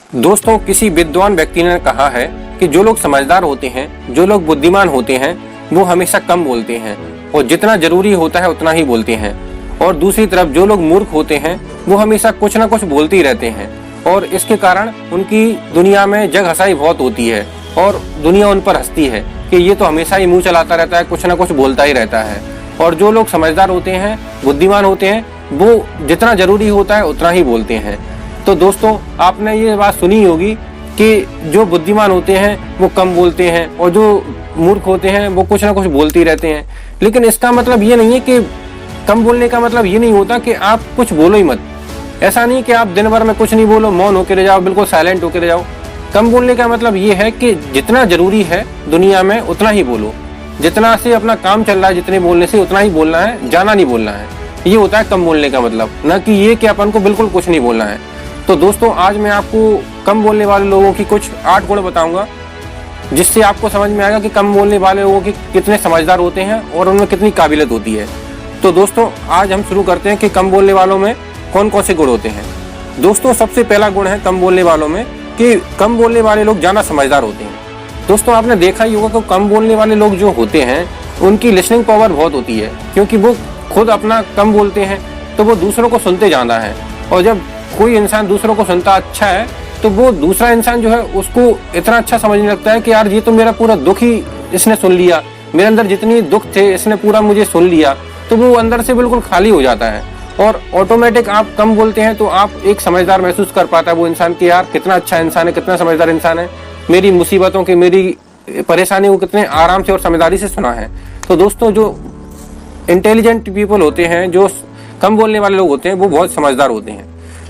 दोस्तों, किसी विद्वान व्यक्ति ने कहा है कि जो लोग समझदार होते हैं, जो लोग बुद्धिमान होते हैं, वो हमेशा कम बोलते हैं और जितना जरूरी होता है उतना ही बोलते हैं। और दूसरी तरफ जो लोग मूर्ख होते हैं वो हमेशा कुछ ना कुछ बोलते ही रहते हैं और इसके कारण उनकी दुनिया में जग हंसाई बहुत होती है और दुनिया उन पर हंसती है कि ये तो हमेशा ही मुंह चलाता रहता है, कुछ ना कुछ बोलता ही रहता है। और जो लोग समझदार होते हैं, बुद्धिमान होते हैं, वो जितना जरूरी होता है उतना ही बोलते हैं। तो दोस्तों, आपने ये बात सुनी होगी कि जो बुद्धिमान होते हैं वो कम बोलते हैं और जो मूर्ख होते हैं वो कुछ ना कुछ बोलते ही रहते हैं। लेकिन इसका मतलब ये नहीं है कि कम बोलने का मतलब ये नहीं होता कि आप कुछ बोलो ही मत। ऐसा नहीं कि आप दिन भर में कुछ नहीं बोलो, मौन होकर रह जाओ, बिल्कुल साइलेंट होकर रह जाओ। कम बोलने का मतलब ये है कि जितना जरूरी है दुनिया में उतना ही बोलो, जितना से अपना काम चल रहा है, जितने बोलने से उतना ही बोलना है, ज्यादा नहीं बोलना है। ये होता है कम बोलने का मतलब, न कि ये कि अपन को बिल्कुल कुछ नहीं बोलना है। तो दोस्तों, आज मैं आपको कम बोलने वाले लोगों की कुछ 8 गुण बताऊंगा, जिससे आपको समझ में आएगा कि कम बोलने वाले लोगों की कितने समझदार होते हैं और उनमें कितनी काबिलियत होती है। तो दोस्तों, आज हम शुरू करते हैं कि कम बोलने वालों में कौन कौन से गुण होते हैं। दोस्तों, सबसे पहला गुण है कम बोलने वालों में कि कम बोलने वाले लोग ज़्यादा समझदार होते हैं। दोस्तों, आपने देखा ही होगा कि कम बोलने वाले लोग जो होते हैं उनकी लिसनिंग पावर बहुत होती है, क्योंकि वो खुद अपना कम बोलते हैं तो वो दूसरों को सुनते जाना है। और जब कोई इंसान दूसरों को सुनता अच्छा है तो वो दूसरा इंसान जो है उसको इतना अच्छा समझने लगता है कि यार ये तो मेरा पूरा दुख ही इसने सुन लिया, मेरे अंदर जितनी दुख थे इसने पूरा मुझे सुन लिया। तो वो अंदर से बिल्कुल खाली हो जाता है और ऑटोमेटिक आप कम बोलते हैं तो आप एक समझदार महसूस कर पाता है वो इंसान कि यार कितना अच्छा इंसान है, कितना समझदार इंसान है, मेरी मुसीबतों की, मेरी परेशानी को कितने आराम से और समझदारी से सुना है। तो दोस्तों, जो इंटेलिजेंट पीपल होते हैं, जो कम बोलने वाले लोग होते हैं, वो बहुत समझदार होते हैं।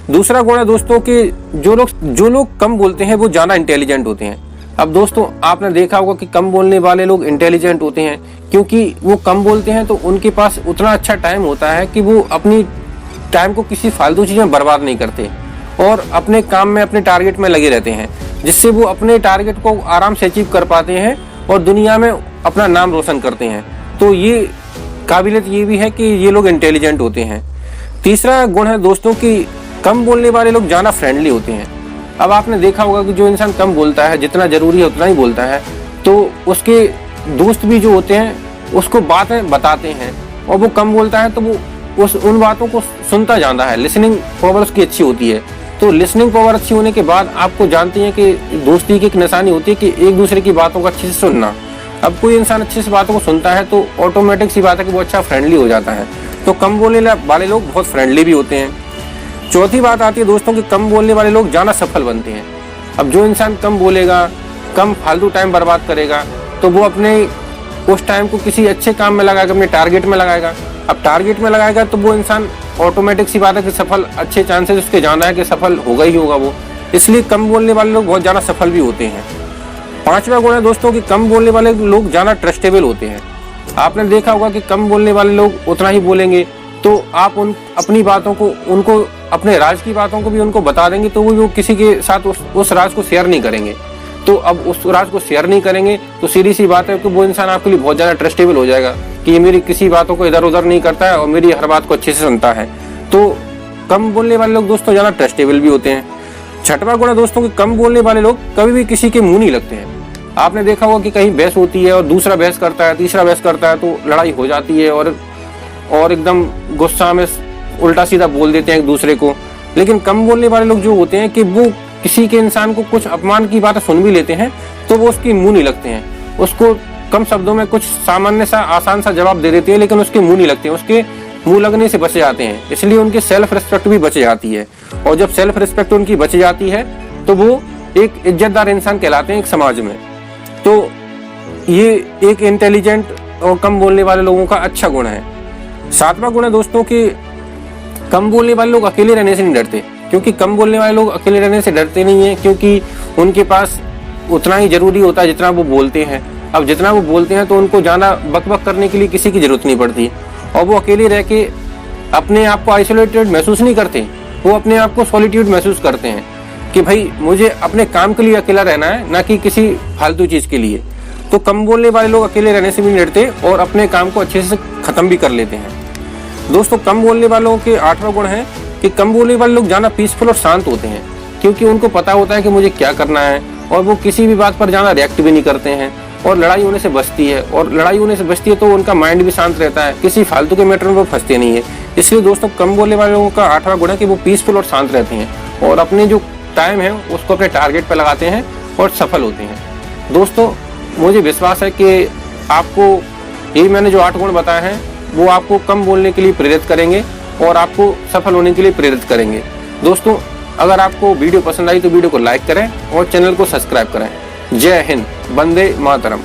दूसरा गुण है दोस्तों कि जो लोग कम बोलते हैं वो ज़्यादा इंटेलिजेंट होते हैं। अब दोस्तों, आपने देखा होगा कि कम बोलने वाले लोग इंटेलिजेंट होते हैं क्योंकि वो कम बोलते हैं तो उनके पास उतना अच्छा टाइम होता है कि वो अपनी टाइम को किसी फालतू चीज़ में बर्बाद नहीं करते और अपने काम में, अपने टारगेट में लगे रहते हैं, जिससे वो अपने टारगेट को आराम से अचीव कर पाते हैं और दुनिया में अपना नाम रोशन करते हैं। तो ये काबिलियत ये भी है कि ये लोग इंटेलिजेंट होते हैं। तीसरा गुण है दोस्तों कि कम बोलने वाले लोग ज़्यादा फ्रेंडली होते हैं। अब आपने देखा होगा कि जो इंसान कम बोलता है, जितना जरूरी है उतना ही बोलता है, तो उसके दोस्त भी जो होते हैं उसको बातें बताते हैं और वो कम बोलता है तो वो उन बातों को सुनता जाता है। लिसनिंग पावर उसकी अच्छी होती है। तो लिसनिंग पावर अच्छी होने के बाद आपको जानते हैं कि दोस्ती की एक निशानी होती है कि एक दूसरे की बातों को अच्छे से सुनना। अब कोई इंसान अच्छे से बातों को सुनता है तो ऑटोमेटिक सी बात है कि वो अच्छा फ्रेंडली हो जाता है। तो कम बोलने वाले लोग बहुत फ्रेंडली भी होते हैं। चौथी बात आती है दोस्तों कि कम बोलने वाले लोग ज़्यादा सफल बनते हैं। अब जो इंसान कम बोलेगा, कम फालतू टाइम बर्बाद करेगा, तो वो अपने उस टाइम को किसी अच्छे काम में लगाएगा, अपने टारगेट में लगाएगा। अब टारगेट में लगाएगा तो वो इंसान ऑटोमेटिक सी बात है कि सफल, अच्छे चांसेस उसके जाना है कि सफल होगा ही होगा वो। इसलिए कम बोलने वाले लोग बहुत ज़्यादा सफल भी होते हैं। पांचवा गुण है दोस्तों कि कम बोलने वाले लोग ज़्यादा ट्रस्टेबल होते हैं। आपने देखा होगा कि कम बोलने वाले लोग उतना ही बोलेंगे तो आप अपनी बातों को, उनको अपने राज की बातों को भी उनको बता देंगे तो वो किसी के साथ उस राज को शेयर नहीं करेंगे। तो अब उस राज को शेयर नहीं करेंगे तो सीधी सी बात है कि वो इंसान आपके लिए बहुत ज़्यादा ट्रस्टेबल हो जाएगा कि ये मेरी किसी बातों को इधर उधर नहीं करता है और मेरी हर बात को अच्छे से सुनता है। तो कम बोलने वाले लोग दोस्तों ज़्यादा ट्रस्टेबल भी होते हैं। छठवां गुण है दोस्तों कि कम बोलने वाले लोग कभी भी किसी के मुँह नहीं लगते हैं। आपने देखा होगा कि कहीं बहस होती है और दूसरा बहस करता है, तीसरा बहस करता है, तो लड़ाई हो जाती है और एकदम गुस्सा में उल्टा सीधा बोल देते हैं एक दूसरे को। लेकिन कम बोलने वाले लोग जो होते हैं कि वो किसी के इंसान को कुछ अपमान की बातें सुन भी लेते हैं तो वो उसकी मुंह नहीं लगते हैं, उसको कम शब्दों में कुछ सामान्य सा, आसान सा जवाब दे देते हैं, लेकिन उसके मुंह नहीं लगते हैं, उसके मुंह लगने से बचे जाते हैं। इसलिए उनकी सेल्फ रिस्पेक्ट भी बच जाती है और जब सेल्फ रिस्पेक्ट उनकी बच जाती है तो वो एक इज्जतदार इंसान कहलाते हैं एक समाज में। तो ये एक इंटेलिजेंट और कम बोलने वाले लोगों का अच्छा गुण है। सातवां गुण है दोस्तों कि कम बोलने वाले लोग अकेले रहने से नहीं डरते, क्योंकि कम बोलने वाले लोग अकेले रहने से डरते नहीं हैं, क्योंकि उनके पास उतना ही जरूरी होता है जितना वो बोलते हैं। अब जितना वो बोलते हैं तो उनको ज़्यादा बक करने के लिए किसी की जरूरत नहीं पड़ती और वो अकेले रह के अपने आप को आइसोलेटेड महसूस नहीं करते, वो अपने आप को सॉलिट्यूड महसूस करते हैं कि भाई मुझे अपने काम के लिए अकेला रहना है, ना कि किसी फालतू चीज़ के लिए। तो कम बोलने वाले लोग अकेले रहने से भी नहीं डरते और अपने काम को अच्छे से ख़त्म भी कर लेते हैं। दोस्तों, कम बोलने वालों के 8वां गुण है कि कम बोलने वाले लोग ज़्यादा पीसफुल और शांत होते हैं। क्योंकि उनको पता होता है कि मुझे क्या करना है, और वो किसी भी बात पर ज़्यादा रिएक्ट भी नहीं करते हैं, और लड़ाई होने से बचती है। और लड़ाई होने से बचती है तो उनका माइंड भी शांत रहता है, किसी फालतू के मैटर में वो फंसते नहीं है। इसलिए दोस्तों, कम बोलने वाले लोगों का 8वां गुण है कि वो पीसफुल और शांत रहते हैं, और अपने जो टाइम है उसको अपने टारगेट पर लगाते हैं और सफल होते हैं। दोस्तों, मुझे विश्वास है कि आपको यही मैंने जो 8 गुण बताए हैं वो आपको कम बोलने के लिए प्रेरित करेंगे और आपको सफल होने के लिए प्रेरित करेंगे। दोस्तों, अगर आपको वीडियो पसंद आई तो वीडियो को लाइक करें और चैनल को सब्सक्राइब करें। जय हिंद, वंदे मातरम।